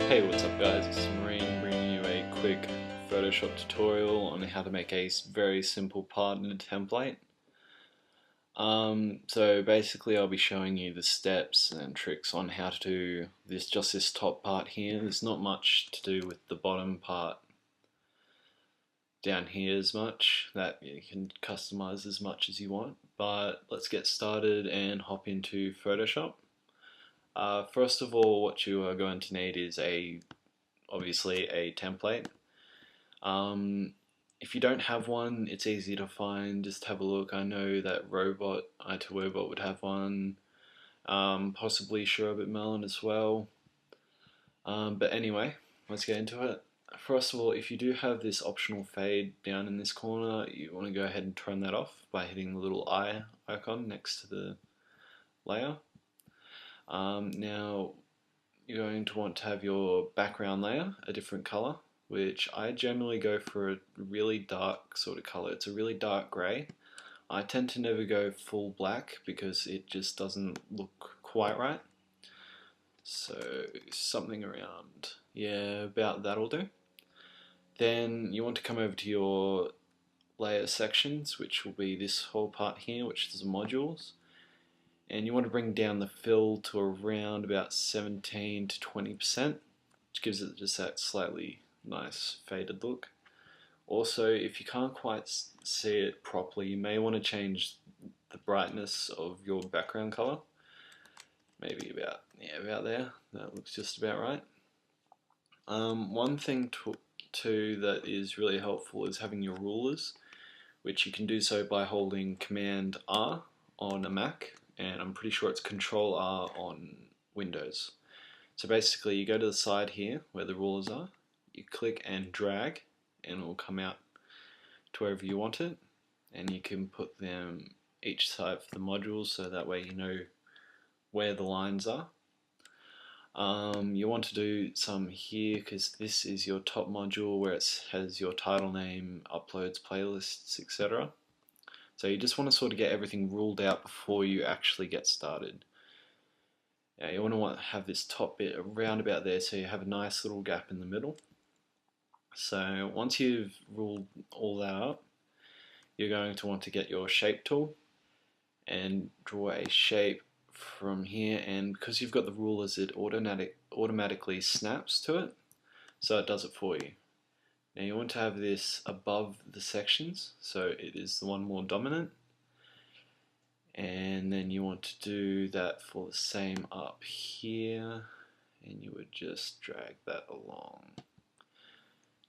Hey, what's up guys, it's Marine bringing you a quick Photoshop tutorial on how to make a very simple partner template. So basically I'll be showing you the steps and tricks on how to do this top part here. There's not much to do with the bottom part down here as much, that you can customize as much as you want, but let's get started and hop into Photoshop. First of all, what you are going to need is obviously a template. If you don't have one, it's easy to find. Just have a look. I know that i2robot would have one, possibly Sherbet Melon as well. But anyway, let's get into it. First of all, if you do have this optional fade down in this corner, you want to go ahead and turn that off by hitting the little eye icon next to the layer. Now you're going to want to have your background layer a different color, which I generally go for a really dark sort of color. It's a really dark grey. I tend to never go full black because it just doesn't look quite right. So something around, yeah, about that'll do. Then you want to come over to your layer sections, which will be this whole part here, which is the modules. And you want to bring down the fill to around about 17 to 20%, which gives it just that slightly nice faded look. Also, if you can't quite see it properly, you may want to change the brightness of your background color. Maybe about there. That looks just about right. One thing too that is really helpful is having your rulers, which you can do so by holding Command R on a Mac, and I'm pretty sure it's Control R on Windows. So basically you go to the side here where the rulers are, you click and drag, and it will come out to wherever you want it, and you can put them each side for the modules so that way you know where the lines are. You want to do some here because this is your top module where it has your title name, uploads, playlists, etc. So you just want to sort of get everything ruled out before you actually get started. Now you want to have this top bit around about there so you have a nice little gap in the middle. So once you've ruled all that up, you're going to want to get your shape tool and draw a shape from here, and because you've got the rulers, it automatically snaps to it, so it does it for you. Now you want to have this above the sections, so it is the one more dominant, and then you want to do that for the same up here, and you would just drag that along.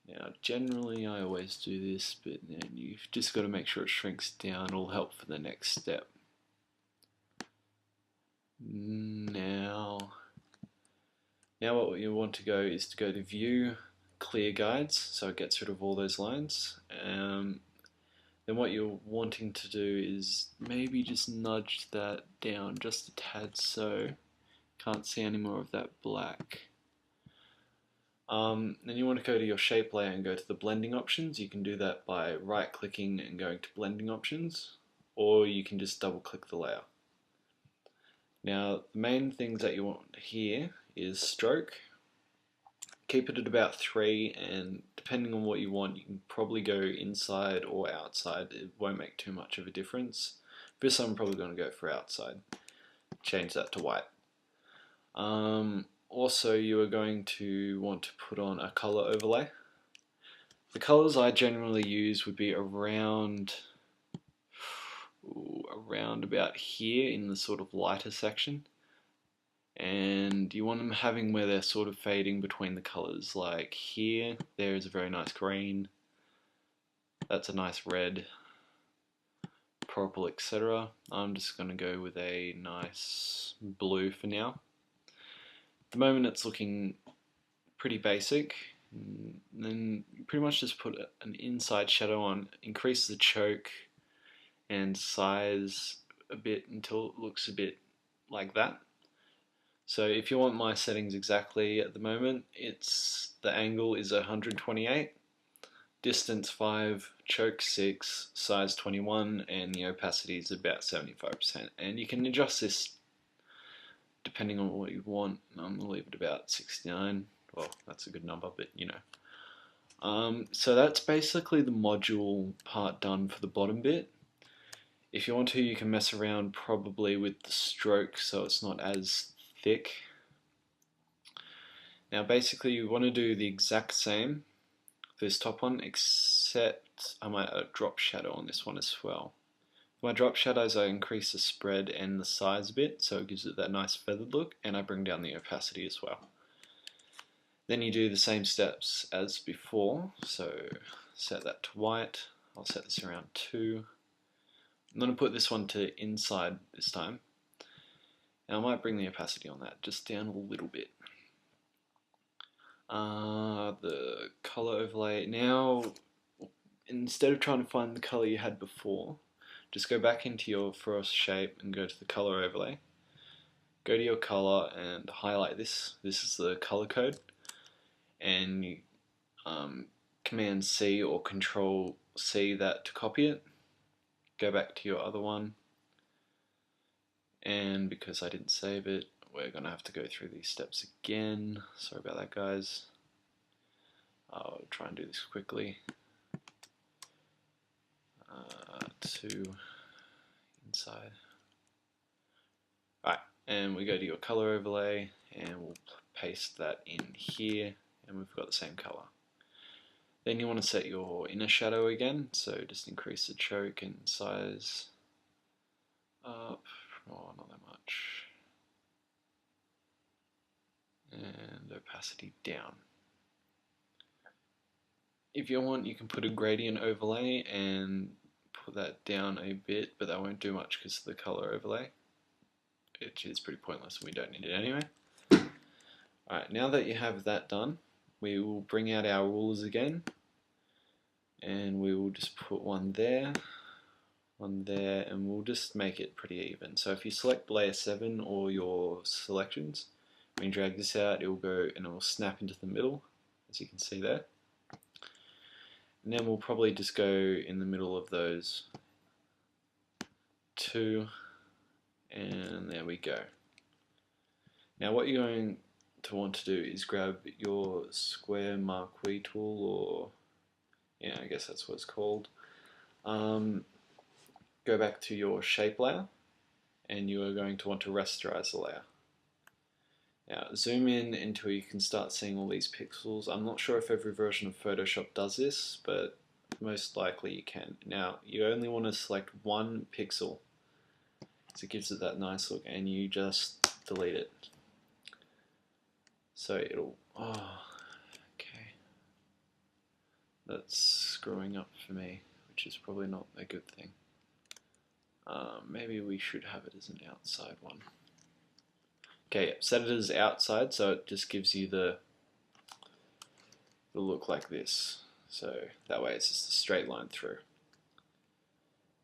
Now generally I always do this, but then you've just got to make sure it shrinks down. It'll help for the next step. Now what you want to go is to go to View, Clear Guides, so it gets rid of all those lines. Then what you're wanting to do is maybe just nudge that down just a tad so can't see any more of that black. Then you want to go to your shape layer and go to the blending options. You can do that by right clicking and going to blending options, or you can just double click the layer. Now the main things that you want here is stroke. Keep it at about 3, and depending on what you want you can probably go inside or outside. It won't make too much of a difference. For this I'm probably going to go for outside. Change that to white. Also you are going to want to put on a color overlay. The colors I generally use would be around about here in the sort of lighter section, and you want them having where they're sort of fading between the colors. Like here there is a very nice green, that's a nice red, purple, etc. I'm just going to go with a nice blue for now. At the moment it's looking pretty basic. And then you pretty much just put an inside shadow on, increase the choke and size a bit until it looks a bit like that. So if you want my settings exactly at the moment, the angle is 128, distance 5, choke 6, size 21, and the opacity is about 75%. And you can adjust this depending on what you want. I'm going to leave it about 69. Well, that's a good number, but you know. So that's basically the module part done for the bottom bit. If you want to, you can mess around probably with the stroke so it's not as thick. Now basically you want to do the exact same for this top one, except I might add a drop shadow on this one as well. For my drop shadows, I increase the spread and the size a bit so it gives it that nice feathered look, and I bring down the opacity as well. Then you do the same steps as before, so set that to white. I'll set this around 2. I'm going to put this one to inside this time. And I might bring the opacity on that just down a little bit. The color overlay. Now, instead of trying to find the color you had before, just go back into your frost shape and go to the color overlay. Go to your color and highlight this. This is the color code. And you Command C or Control C that to copy it. Go back to your other one, and because I didn't save it, we're going to have to go through these steps again. Sorry about that, guys. I'll try and do this quickly. To inside. Alright, and we go to your color overlay, and we'll paste that in here, and we've got the same color. Then you want to set your inner shadow again, so just increase the choke and size up, oh not that much, and opacity down. If you want, you can put a gradient overlay and put that down a bit, but that won't do much because of the color overlay, which is pretty pointless and we don't need it anyway. Alright, now that you have that done, we will bring out our rulers again, and we will just put one there, and we'll just make it pretty even. So if you select layer 7 or your selections, when you drag this out, it will go and it will snap into the middle, as you can see there. And then we'll probably just go in the middle of those 2, and there we go. Now what you're going to want to do is grab your square marquee tool, or yeah, I guess that's what it's called. Go back to your shape layer, and you are going to want to rasterize the layer. Now zoom in until you can start seeing all these pixels. I'm not sure if every version of Photoshop does this, but most likely you can. Now you only want to select one pixel, so it gives it that nice look, and you just delete it. So it'll, okay, that's screwing up for me, which is probably not a good thing. Maybe we should have it as an outside one. Okay, set it as outside, so it just gives you the look like this. So that way it's just a straight line through.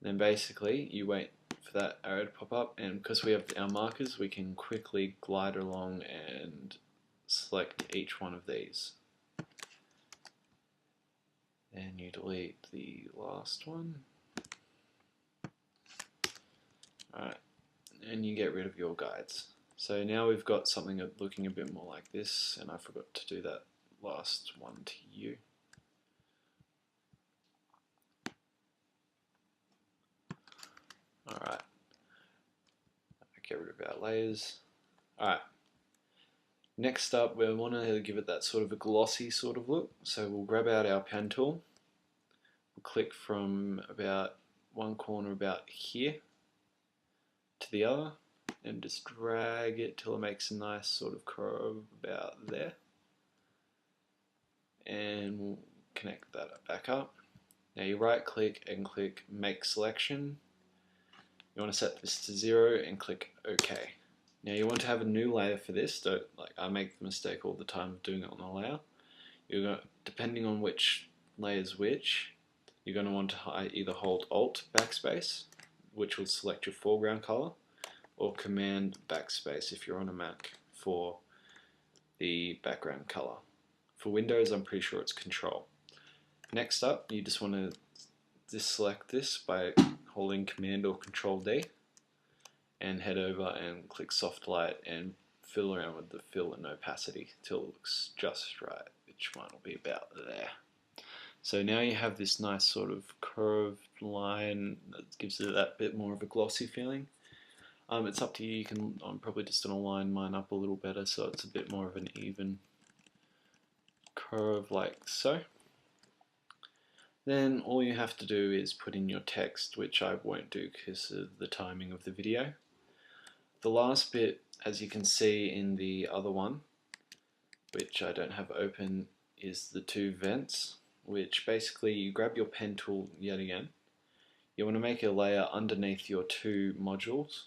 Then basically you wait for that arrow to pop up, and because we have our markers, we can quickly glide along and select each one of these. Then you delete the last one. Alright, and you get rid of your guides. So now we've got something looking a bit more like this, and I forgot to do that last one to you. Alright, get rid of our layers. Alright, next up we want to give it that sort of a glossy sort of look, so we'll grab out our pen tool, we'll click from about one corner about here to the other, and just drag it till it makes a nice sort of curve about there, and we'll connect that back up. Now you right click and click make selection. You want to set this to 0 and click OK. Now you want to have a new layer for this. Don't, like, I make the mistake all the time of doing it on a layer. You're going to, depending on which layer is which, you're going to want to either hold Alt backspace, which will select your foreground color, or Command backspace if you're on a Mac for the background color. For Windows, I'm pretty sure it's Control. Next up, you just want to deselect this by holding Command or Control D, and head over and click Soft Light and fiddle around with the fill and opacity till it looks just right, which mine will be about there. So now you have this nice sort of curved line that gives it that bit more of a glossy feeling. It's up to you. I'm probably just going to line mine up a little better so it's a bit more of an even curve like so. Then all you have to do is put in your text, which I won't do because of the timing of the video. The last bit, as you can see in the other one, which I don't have open, is the two vents, which basically you grab your pen tool yet again. You want to make a layer underneath your two modules,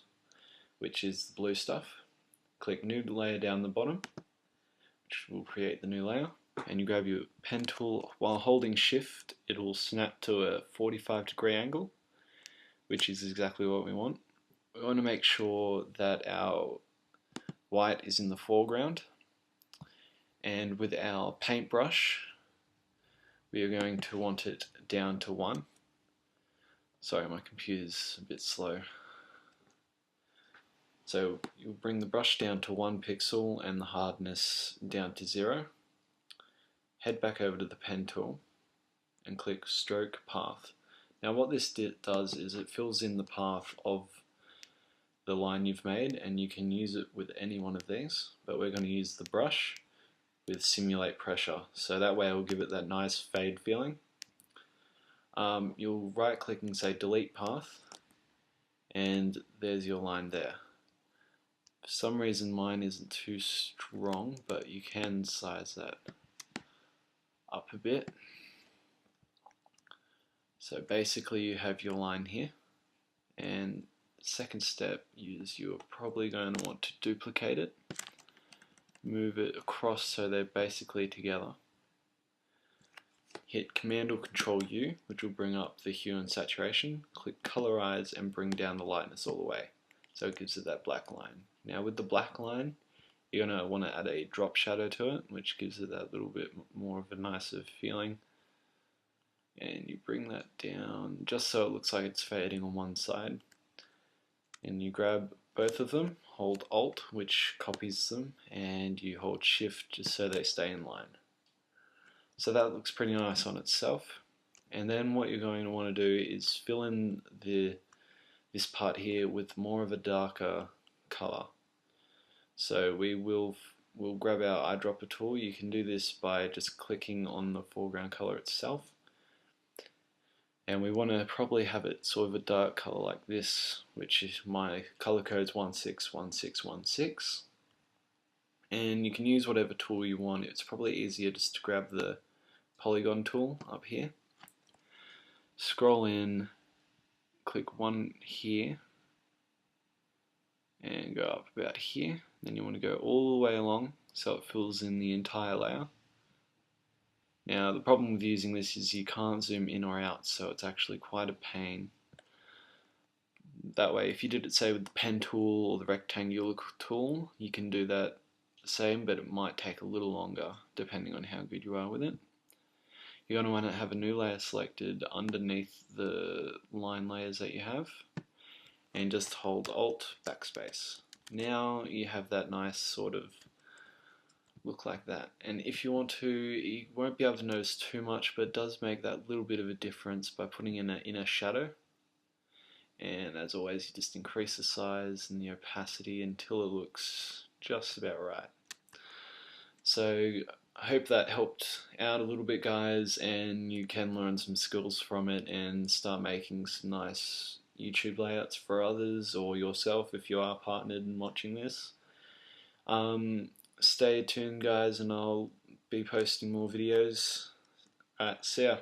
which is the blue stuff. Click new layer down the bottom, which will create the new layer. And you grab your pen tool, while holding shift it will snap to a 45-degree angle, which is exactly what we want. We want to make sure that our white is in the foreground, and with our paintbrush we are going to want it down to 1. Sorry, my computer's a bit slow. So you'll bring the brush down to 1 pixel and the hardness down to 0. Head back over to the pen tool and click stroke path. Now what this does is it fills in the path of the line you've made, and you can use it with any one of these, but we're going to use the brush with simulate pressure, so that way it will give it that nice fade feeling. You'll right click and say delete path, and there's your line there. For some reason mine isn't too strong, but you can size that up a bit. So basically you have your line here, and second step is you're probably going to want to duplicate it, move it across so they're basically together. Hit Command or Control U, which will bring up the hue and saturation. Click Colorize and bring down the lightness all the way, so it gives it that black line. Now with the black line, you're going to want to add a drop shadow to it, which gives it that little bit more of a nicer feeling. And you bring that down just so it looks like it's fading on one side. And you grab both of them, hold Alt, which copies them, and you hold Shift just so they stay in line. So that looks pretty nice on itself. And then what you're going to want to do is fill in this part here with more of a darker color. So we'll grab our eyedropper tool. You can do this by just clicking on the foreground color itself. And we want to probably have it sort of a dark color like this, which is my color code's 161616. And you can use whatever tool you want. It's probably easier just to grab the polygon tool up here. Scroll in, click one here, and go up about here. Then you want to go all the way along so it fills in the entire layer. Now the problem with using this is you can't zoom in or out, so it's actually quite a pain. That way, if you did it say with the pen tool or the rectangular tool, you can do that the same, but it might take a little longer depending on how good you are with it. You're going to want to have a new layer selected underneath the line layers that you have, and just hold Alt backspace. Now you have that nice sort of look like that. And if you want to, you won't be able to notice too much, but it does make that little bit of a difference by putting in an inner shadow. And as always, you just increase the size and the opacity until it looks just about right. So I hope that helped out a little bit, guys, and you can learn some skills from it and start making some nice YouTube layouts for others or yourself if you are partnered and watching this. Stay tuned, guys, and I'll be posting more videos. Alright, see ya.